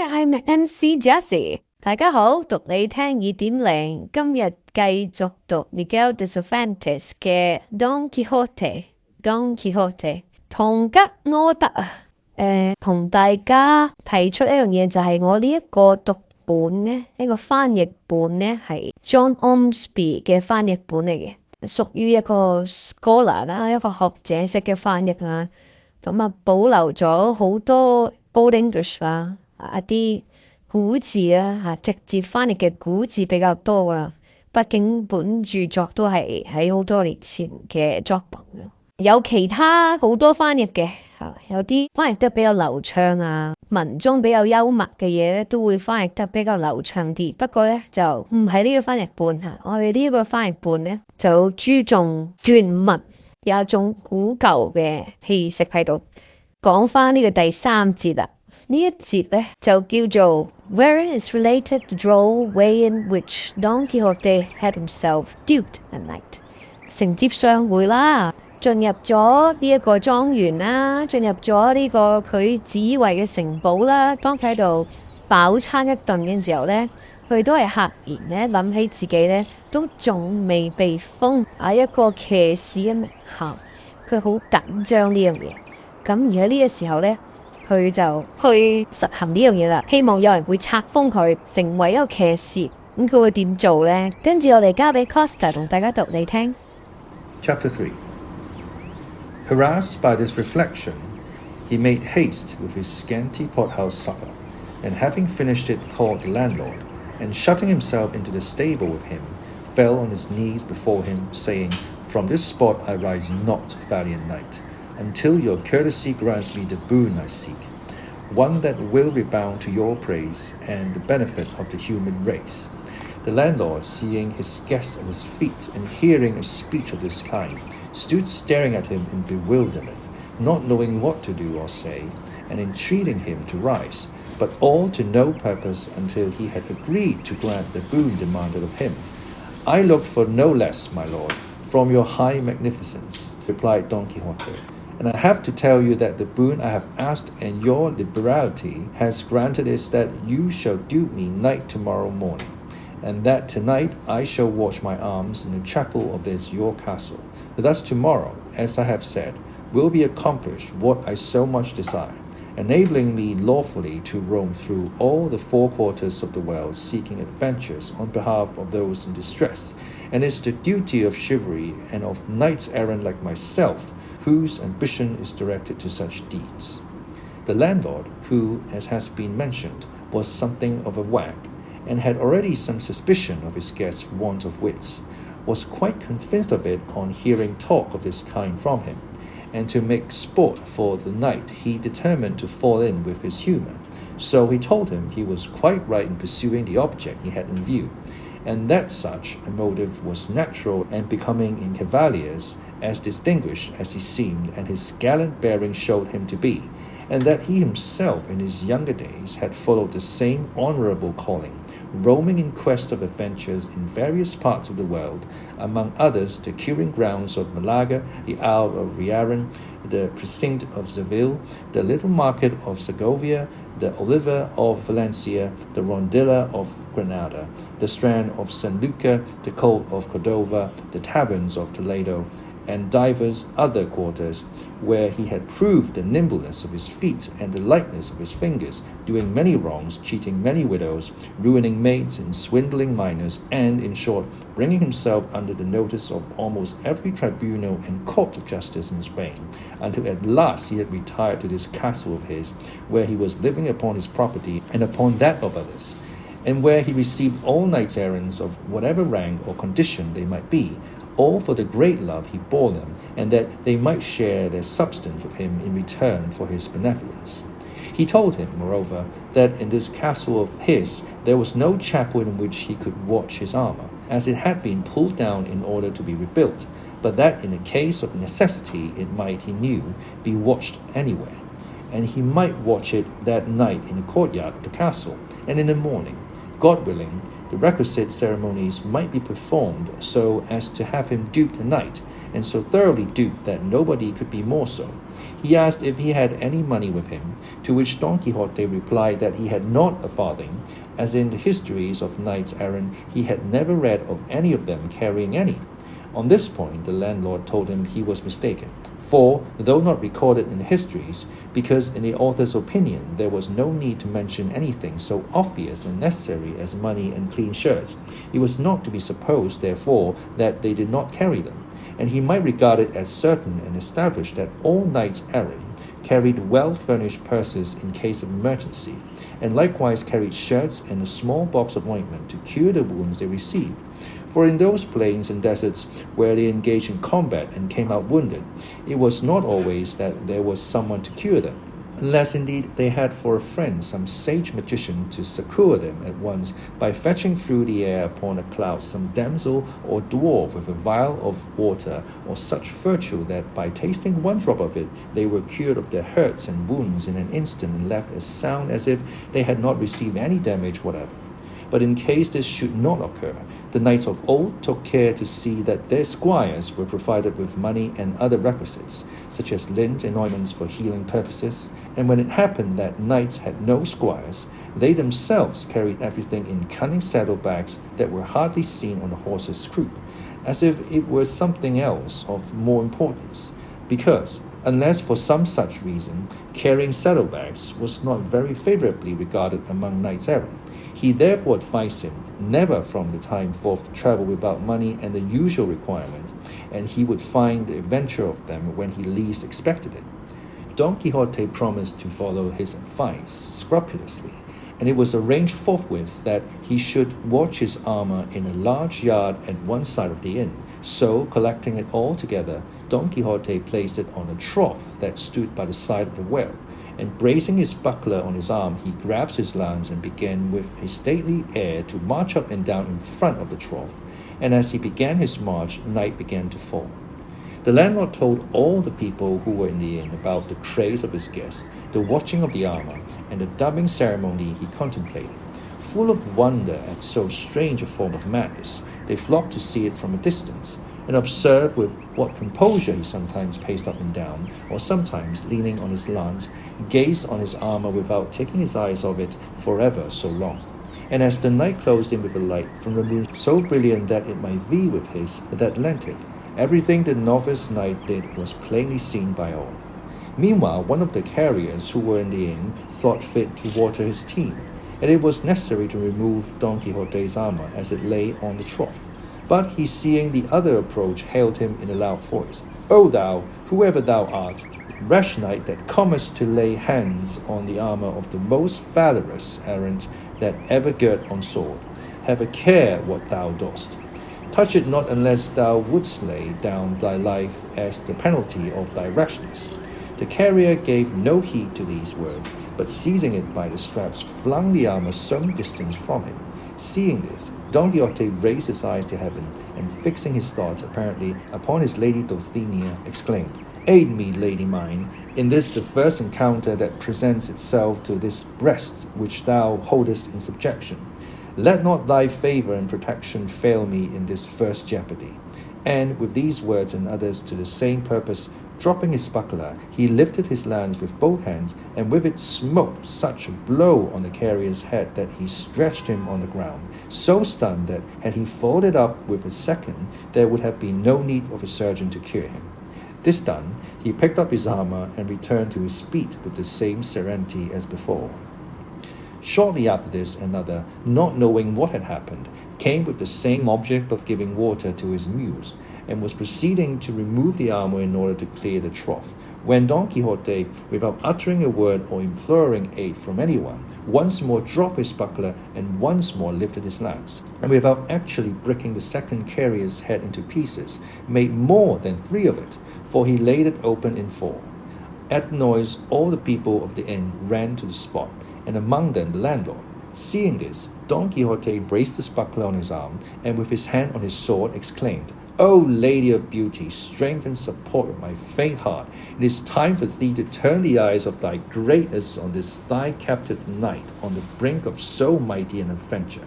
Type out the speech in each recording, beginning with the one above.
I'm MC Jessie。大家好，讀你聽2.0，今日繼續讀 Miguel de Cervantes 嘅 Don Quixote。Don Quixote 唐吉訶德同大家提出一樣嘢，就係我呢一個讀本呢，呢個翻譯本呢係 John Ormsby 嘅翻譯本嚟嘅，屬於一個 scholar 啦，一個學者式嘅翻譯啦。咁保留咗好多 Old English 啦，一啲古字啊，直接翻譯嘅古字比較多啦。畢竟本著作都係喺好多年前嘅作品，有其他好多翻譯嘅，有啲翻譯得比較流暢啊，文中比較幽默嘅嘢咧，都會翻譯得比較流暢啲。不過咧就唔係呢個翻譯本嚇，我哋呢個翻譯本咧就注重原文，有一種古舊嘅氣息喺度。講翻呢個第3節啦，呢一節咧就叫做 Wherein is related the droll way in which Don Quixote had himself duped a knight。承接上回啦，進入咗呢一個莊園啦，進入咗呢個佢自以為嘅城堡啦。當佢喺度飽餐一頓嘅時候咧，佢都係赫然咧諗起自己咧都仲未被封一個騎士嘅名銜，佢好緊張呢樣嘢。咁而喺呢個時候咧，佢就去實行呢樣嘢啦，希望有人會冊封佢成為一個騎士。咁佢會點做呢？跟住我哋交俾 Costa 同大家讀你聽。Chapter 3. Harassed by this reflection, he made haste with his scanty pothouse supper, and having finished it called the landlord, and shutting himself into the stable with him, fell on his knees before him, saying, From this spot I rise not, valiant knight, until your courtesy grants me the boon I seek, one that will rebound to your praise and the benefit of the human race. The landlord, seeing his guest at his feet and hearing a speech of this kind, stood staring at him in bewilderment, not knowing what to do or say, and entreating him to rise, but all to no purpose until he had agreed to grant the boon demanded of him. I look for no less, my lord, from your high magnificence, replied Don Quixote, and I have to tell you that the boon I have asked and your liberality has granted is that you shall dupe me knight tomorrow morning, and that tonight I shall watch my arms in the chapel of this your castle. Thus tomorrow, as I have said, will be accomplished what I so much desire, enabling me lawfully to roam through all the 4 quarters of the world seeking adventures on behalf of those in distress, and it's the duty of chivalry and of knights errant like myself whose ambition is directed to such deeds. The landlord, who, as has been mentioned, was something of a wag, and had already some suspicion of his guest's want of wits, was quite convinced of it on hearing talk of this kind from him, and to make sport for the night he determined to fall in with his humour. So he told him he was quite right in pursuing the object he had in view, and that such a motive was natural and becoming in cavaliers, as distinguished as he seemed and his gallant bearing showed him to be, and that he himself in his younger days had followed the same honourable calling, roaming in quest of adventures in various parts of the world, among others the curing grounds of Malaga, the Isle of Riaran, the precinct of Seville, the little market of Segovia, the Oliva of Valencia, the Rondilla of Granada, the strand of San Luca, the colt of Cordova, the taverns of Toledo, and divers other quarters, where he had proved the nimbleness of his feet and the lightness of his fingers, doing many wrongs, cheating many widows, ruining maids and swindling minors, and, in short, bringing himself under the notice of almost every tribunal and court of justice in Spain, until at last he had retired to this castle of his, where he was living upon his property and upon that of others, and where he received all knights errants of whatever rank or condition they might be, all for the great love he bore them, and that they might share their substance with him in return for his benevolence. He told him, moreover, that in this castle of his there was no chapel in which he could watch his armour, as it had been pulled down in order to be rebuilt, but that in the case of necessity it might, he knew, be watched anywhere, and he might watch it that night in the courtyard of the castle, and in the morning, God willing, the requisite ceremonies might be performed so as to have him duped a knight, and so thoroughly duped that nobody could be more so. He asked if he had any money with him, to which Don Quixote replied that he had not a farthing, as in the histories of knights errant he had never read of any of them carrying any. On this point, the landlord told him he was mistaken, for, though not recorded in the histories, because in the author's opinion there was no need to mention anything so obvious and necessary as money and clean shirts, it was not to be supposed, therefore, that they did not carry them, and he might regard it as certain and established that all knights errant carried well-furnished purses in case of emergency, and likewise carried shirts and a small box of ointment to cure the wounds they received. For in those plains and deserts where they engaged in combat and came out wounded, it was not always that there was someone to cure them, unless indeed they had for a friend some sage magician to succour them at once by fetching through the air upon a cloud some damsel or dwarf with a vial of water or such virtue that by tasting one drop of it they were cured of their hurts and wounds in an instant and left as sound as if they had not received any damage whatever. But in case this should not occur, the knights of old took care to see that their squires were provided with money and other requisites, such as lint and ointments for healing purposes, and when it happened that knights had no squires, they themselves carried everything in cunning saddlebags that were hardly seen on the horse's croup, as if it were something else of more importance, because, unless for some such reason, carrying saddlebags was not very favorably regarded among knights errant. He therefore advised him never from the time forth to travel without money and the usual requirement, and he would find the adventure of them when he least expected it. Don Quixote promised to follow his advice scrupulously, and it was arranged forthwith that he should watch his armor in a large yard at one side of the inn. So, collecting it all together, Don Quixote placed it on a trough that stood by the side of the well, and bracing his buckler on his arm, he grasped his lance and began with a stately air to march up and down in front of the trough, and as he began his march, night began to fall. The landlord told all the people who were in the inn about the craze of his guest, the watching of the armor, and the dubbing ceremony he contemplated. Full of wonder at so strange a form of madness, they flocked to see it from a distance, and observed with what composure he sometimes paced up and down, or sometimes, leaning on his lance, gazed on his armor without taking his eyes off it forever so long. And as the night closed in with a light from the moon so brilliant that it might vie with his that lent it, everything the novice knight did was plainly seen by all. Meanwhile, one of the carriers who were in the inn thought fit to water his team, and it was necessary to remove Don Quixote's armor as it lay on the trough. But he, seeing the other approach, hailed him in a loud voice, "O thou, whoever thou art, rash knight that comest to lay hands on the armor of the most valorous errant that ever girt on sword, have a care what thou dost. Touch it not unless thou wouldst lay down thy life as the penalty of thy rashness." The carrier gave no heed to these words, but seizing it by the straps, flung the armor some distance from him. Seeing this, Don Quixote raised his eyes to heaven, and fixing his thoughts apparently upon his lady Dulcinea, exclaimed, "Aid me, lady mine, in this the first encounter that presents itself to this breast which thou holdest in subjection. Let not thy favor and protection fail me in this first jeopardy." And with these words and others to the same purpose, dropping his buckler, he lifted his lance with both hands, and with it smote such a blow on the carrier's head that he stretched him on the ground, so stunned that had he followed it up with a second, there would have been no need of a surgeon to cure him. This done, he picked up his armor and returned to his feet with the same serenity as before. Shortly after this, another, not knowing what had happened, came with the same object of giving water to his mule, and was proceeding to remove the armor in order to clear the trough, when Don Quixote, without uttering a word or imploring aid from anyone, once more dropped his buckler and once more lifted his lance, and without actually breaking the second carrier's head into pieces, made more than 3 of it, for he laid it open in 4. At the noise, all the people of the inn ran to the spot, and among them the landlord. Seeing this, Don Quixote braced his buckler on his arm, and with his hand on his sword exclaimed, "O lady of beauty, strength and support of my faint heart, it is time for thee to turn the eyes of thy greatness on this thy captive knight on the brink of so mighty an adventure.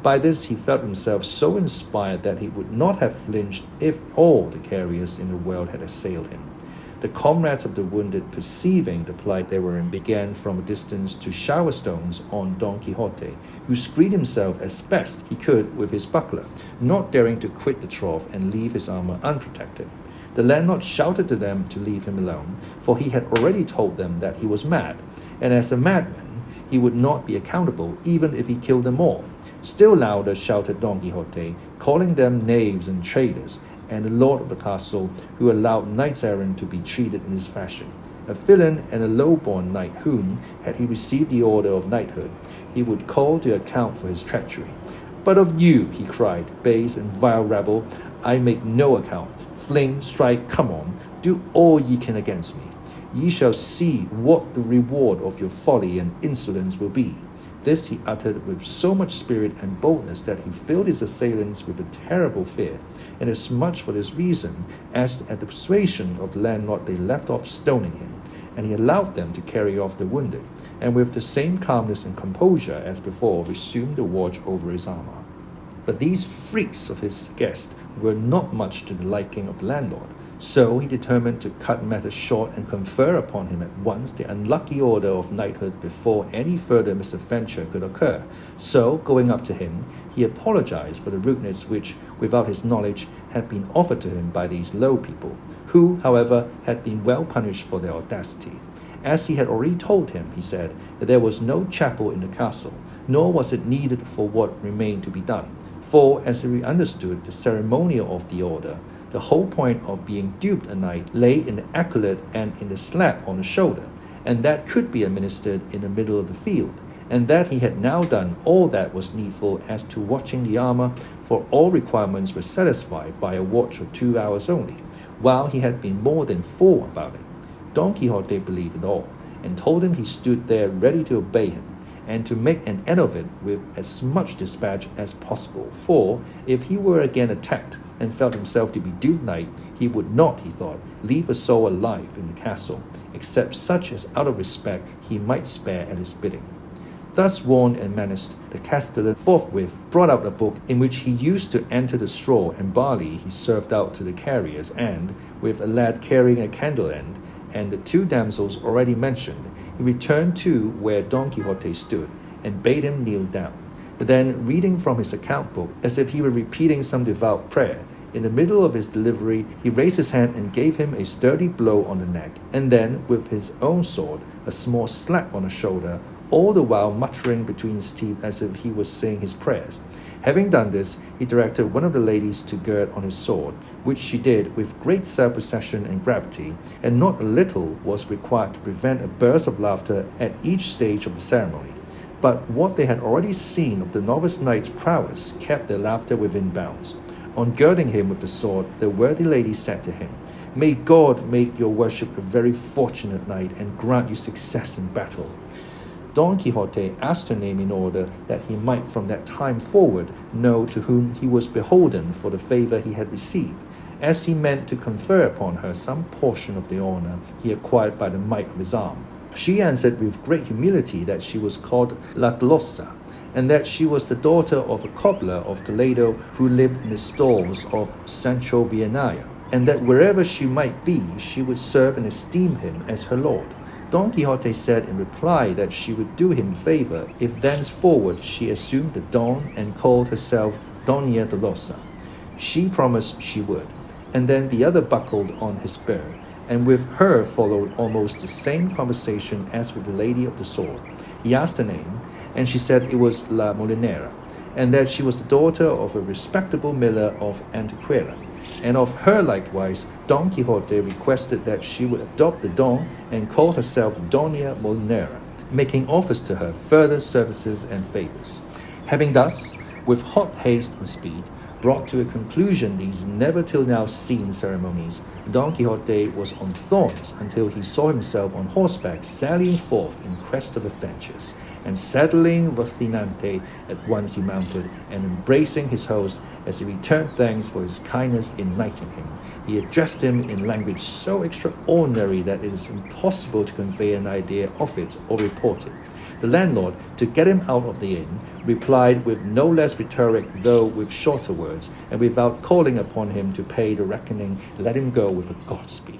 By this he felt himself so inspired that he would not have flinched if all the carriers in the world had assailed him. The comrades of the wounded, perceiving the plight they were in, began from a distance to shower stones on Don Quixote, who screened himself as best he could with his buckler, not daring to quit the trough and leave his armor unprotected. The landlord shouted to them to leave him alone, for he had already told them that he was mad, and as a madman he would not be accountable even if he killed them all. Still louder shouted Don Quixote, calling them knaves and traitors, and the lord of the castle, who allowed knights-errant to be treated in this fashion, a villain and a low-born knight whom, had he received the order of knighthood, he would call to account for his treachery. But of you, he cried, base and vile rabble, I make no account. Fling, strike, come on, do all ye can against me. Ye shall see what the reward of your folly and insolence will be. This he uttered with so much spirit and boldness that he filled his assailants with a terrible fear, and as much for this reason as at the persuasion of the landlord they left off stoning him, and he allowed them to carry off the wounded, and with the same calmness and composure as before resumed the watch over his armor. But these freaks of his guest were not much to the liking of the landlord, so he determined to cut matters short and confer upon him at once the unlucky order of knighthood before any further misadventure could occur. So, going up to him, he apologized for the rudeness which, without his knowledge, had been offered to him by these low people, who, however, had been well punished for their audacity. As he had already told him, he said, that there was no chapel in the castle, nor was it needed for what remained to be done. For, as he understood the ceremonial of the order, the whole point of being duped a knight lay in the accolade and in the slap on the shoulder, and that could be administered in the middle of the field, and that he had now done all that was needful as to watching the armor, for all requirements were satisfied by a watch of 2 hours only, while he had been more than 4 about it. Don Quixote believed it all, and told him he stood there ready to obey him, and to make an end of it with as much dispatch as possible, for if he were again attacked, and felt himself to be due knight, he would not, he thought, leave a soul alive in the castle, except such as out of respect he might spare at his bidding. Thus warned and menaced, the castellan forthwith brought out a book in which he used to enter the straw and barley he served out to the carriers, and, with a lad carrying a candle end, and the 2 damsels already mentioned, he returned to where Don Quixote stood, and bade him kneel down. Then, reading from his account book, as if he were repeating some devout prayer, in the middle of his delivery, he raised his hand and gave him a sturdy blow on the neck, and then, with his own sword, a small slap on the shoulder, all the while muttering between his teeth as if he was saying his prayers. Having done this, he directed one of the ladies to gird on his sword, which she did with great self-possession and gravity, and not a little was required to prevent a burst of laughter at each stage of the ceremony. But what they had already seen of the novice knight's prowess kept their laughter within bounds. On girding him with the sword, the worthy lady said to him, "May God make your worship a very fortunate knight, and grant you success in battle." Don Quixote asked her name in order that he might from that time forward know to whom he was beholden for the favor he had received, as he meant to confer upon her some portion of the honor he acquired by the might of his arm. She answered with great humility that she was called La Glossa, and that she was the daughter of a cobbler of Toledo who lived in the stalls of Sancho Bienaya, and that wherever she might be, she would serve and esteem him as her lord. Don Quixote said in reply that she would do him favor if thenceforward she assumed the Don and called herself Doña Dolosa. She promised she would, and then the other buckled on his spur, and with her followed almost the same conversation as with the lady of the sword. He asked her name, and she said it was La Molinera, and that she was the daughter of a respectable miller of Antequera. And of her likewise, Don Quixote requested that she would adopt the Don and call herself Doña Molinera, making offers to her further services and favors. Having thus, with hot haste and speed, brought to a conclusion these never till now seen ceremonies, Don Quixote was on thorns until he saw himself on horseback sallying forth in quest of adventures, and saddling Rocinante at once he mounted, and embracing his host as he returned thanks for his kindness in knighting him, he addressed him in language so extraordinary that it is impossible to convey an idea of it or report it. The landlord, to get him out of the inn, replied with no less rhetoric, though with shorter words, and without calling upon him to pay the reckoning, let him go with a Godspeed.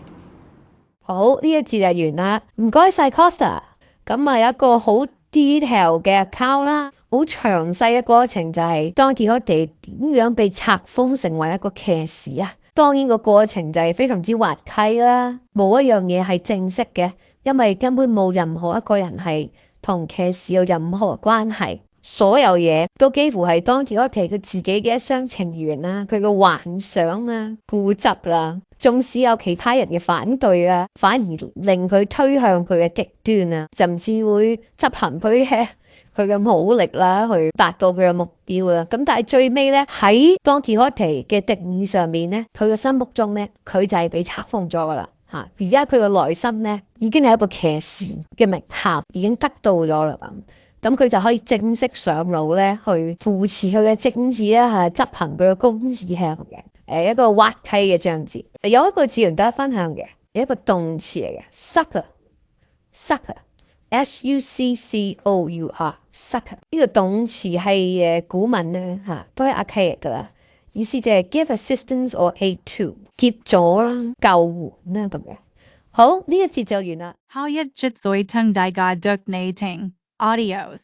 好，呢一節就完啦，唔該晒 Costa。咁啊有一個好 detail 嘅 account 啦，好詳細嘅過程就係Don Quixote點樣被冊封成為一個騎士啊。當然個過程就係非常之滑稽啦，冇一樣嘢係正式嘅，因為根本冇任何一個人係同騎士有任何關係，所有嘢都幾乎係Don Quixote佢自己嘅一廂情願啦，佢嘅幻想啦、固執啦，縱使有其他人嘅反對啊，反而令佢推向佢嘅極端啊，甚至會執行佢嘅武力啦，去達到佢嘅目標啊。咁但係最尾咧喺Don Quixote嘅定義上面咧，佢嘅心目中咧，佢就係被冊封咗噶啦。而家佢嘅內心咧已經係一個騎士嘅名銜已經得到咗啦，咁佢就可以正式上路咧去扶持佢嘅政治啊，執行佢嘅公義向嘅一個滑稽嘅章節。有一個字同大家分享嘅，有一個動詞嚟嘅 succor succor succor 呢個動詞係古文咧都係 archaic 噶啦，意思就係 give assistance or aid to 協助啦、救援啦咁嘅。好，呢一節就完啦。How yet jitsoy tung dai ga duk na ting. Adios.